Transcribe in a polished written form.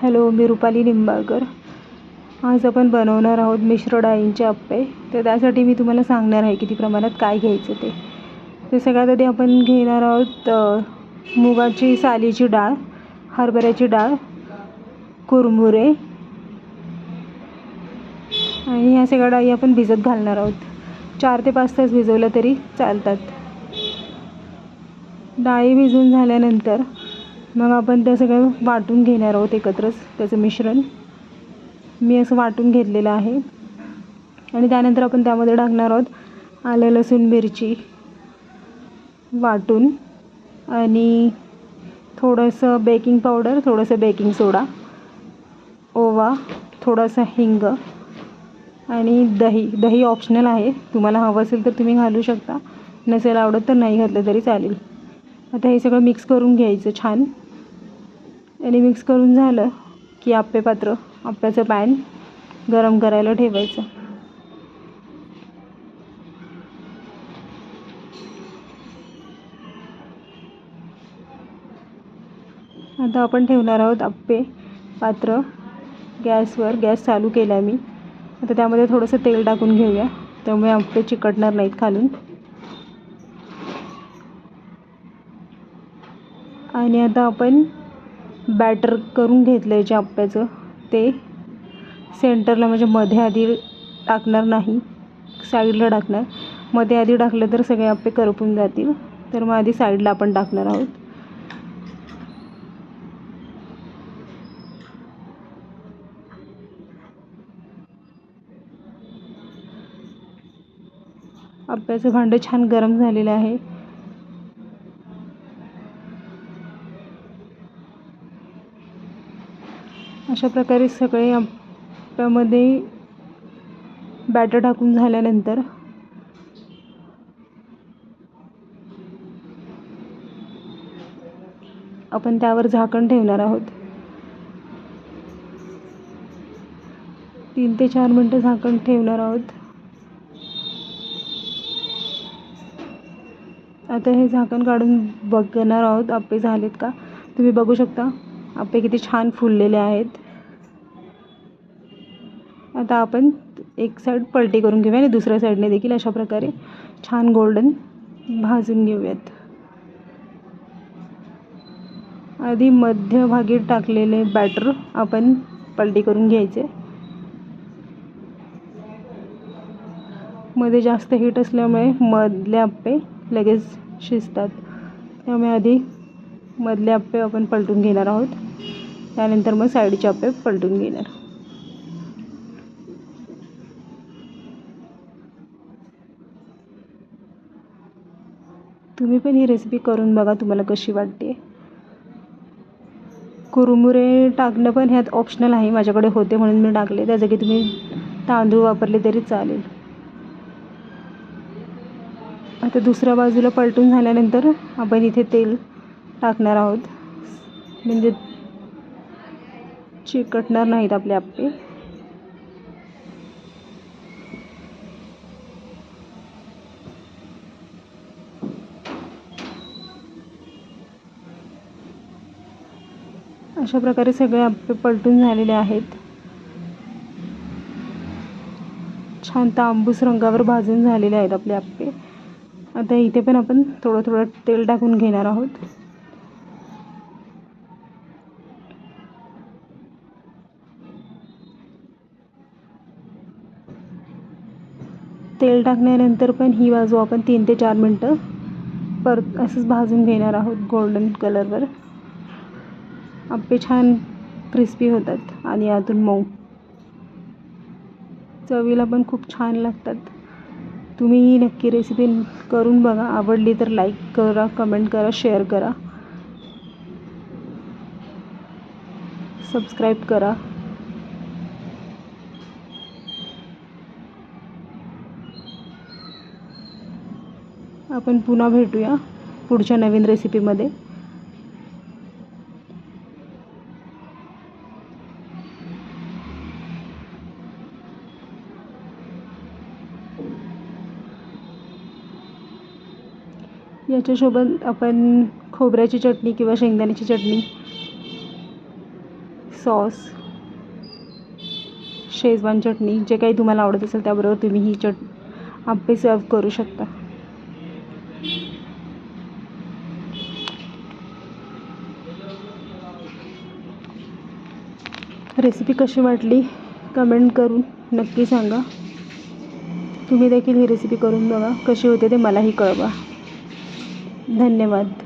Hello, मी रुपाली निंबाळकर. आज आपण बनवणार आहोत मिश्र डाळींचे अप्पे. तर त्यासाठी मी तुम्हाला सांगणार आहे किती प्रमाणात काय घ्यायचं ते. तर सगळ्यात आधी आपण घेणार आहोत मुगाची सालीची डाळ, हरभऱ्याची डाळ, कुरमुरे आणि ह्या सगळ्या डाळी आपण भिजत घालणार आहोत. 4 ते 5 तास भिजवलं तरी चालतात. डाळी भिजून झाल्यानंतर मग आपण त्या सगळं वाटून घेणार आहोत एकत्रच त्याचं मिश्रण. मी असं वाटून घेतलेलं आहे. आणि त्यानंतर आपण त्यामध्ये टाकणार आहोत आलं, लसूण, मिरची वाटून आणि थोडंसं बेकिंग पावडर, थोडंसं बेकिंग सोडा, ओवा, थोडासा हिंग आणि दही ऑप्शनल आहे. तुम्हाला हवं असेल तर तुम्ही घालू शकता, नसेल आवडत तर नाही घातलं तरी चालेल. आता हे सगळं मिक्स करून घ्यायचं छान. आणि मिक्स करून झालं की आप्याचं पॅन गरम करायला ठेवायचं. आता आपण ठेवणार आहोत आप्पे पात्र गॅसवर. गॅस चालू केला मी. आता त्यामध्ये थोडंसं तेल टाकून घेऊया, त्यामुळे आप्पे चिकटणार नाहीत खालून. आणि आता आपण बॅटर करून घेतलं आहे जे आप्याचं, ते सेंटरला म्हणजे मध्ये आधी टाकणार नाही, साईडला टाकणार. मध्ये आधी टाकलं तर सगळे आप्पे करपून जातील, तर मग आधी साईडला आपण टाकणार आहोत. आप्याचं भांडं छान गरम झालेलं आहे. अशा प्रकारे सगळे आप्यामध्ये बॅटर टाकून झाल्यानंतर आपण त्यावर झाकण ठेवणार आहोत. 3 ते 4 मिनटं झाकण ठेवणार आहोत. आता हे झाकण काढून बघणार आहोत आप्पे झालेत का. तुम्ही बघू शकता आप्पे किती छान फुललेले आहेत. आता आपण एक साईड पलटी करून घेऊया आणि दुसऱ्या साईडने देखील अशा प्रकारे छान गोल्डन भाजून घेऊयात. आधी मध्यभागी टाकलेले बॅटर आपण पलटी करून घ्यायचे. मध्ये जास्त हीट असल्यामुळे मधले आप्पे लगेच शिजतात, त्यामुळे आधी मधले आप्पे आपण पलटून घेणार आहोत. त्यानंतर मग साईडचे आप्पे पलटून घेणार. तुम्ही पण ही रेसिपी करून बघा, तुम्हाला कशी वाटते. कुरमुरे टाकणं पण ह्यात ऑप्शनल आहे. माझ्याकडे होते म्हणून मी टाकले. त्या जागी तुम्ही तांदूळ वापरले तरी चालेल. आता दुसऱ्या बाजूला पलटून झाल्यानंतर आपण इथे तेल टाकणार आहोत, म्हणजे चिकटणार नाहीत आपले आप्पे. अशा प्रकारे सगळे आप्पे पलटून झालेले आहेत. छान तांबूस रंगावर भाजून झालेले आहेत आपले आप्पे. आता इथे पण आपण थोडं थोडं तेल टाकून घेणार आहोत. तेल टाकल्यानंतर पण ही बाजू आपण 3 ते 4 मिनटं परत असंच भाजून घेणार आहोत गोल्डन कलरवर. आप्पे छान क्रिस्पी होतात आणि आतून मऊ. चवीला पण खूप छान लागतात. तुम्ही ही नक्की रेसिपी करून बघा. आवडली तर लाईक करा, कमेंट करा, शेअर करा, सबस्क्राईब करा. आपण पुन्हा भेटूया पुढच्या नवीन रेसिपीमध्ये. याच्यासोबत आपण खोबऱ्याची चटणी किंवा शेंगदाण्याची चटणी सॉस, शेजवान चटणी, जे काही तुम्हाला आवडत असेल त्याबरोबर तुम्ही ही आप्पे सर्व करू शकता. रेसिपी कशी वाटली कमेंट करून नक्की सांगा. तुम्ही देखील ही रेसिपी करून बघा, कशी होते ते मलाही कळवा. धन्यवाद.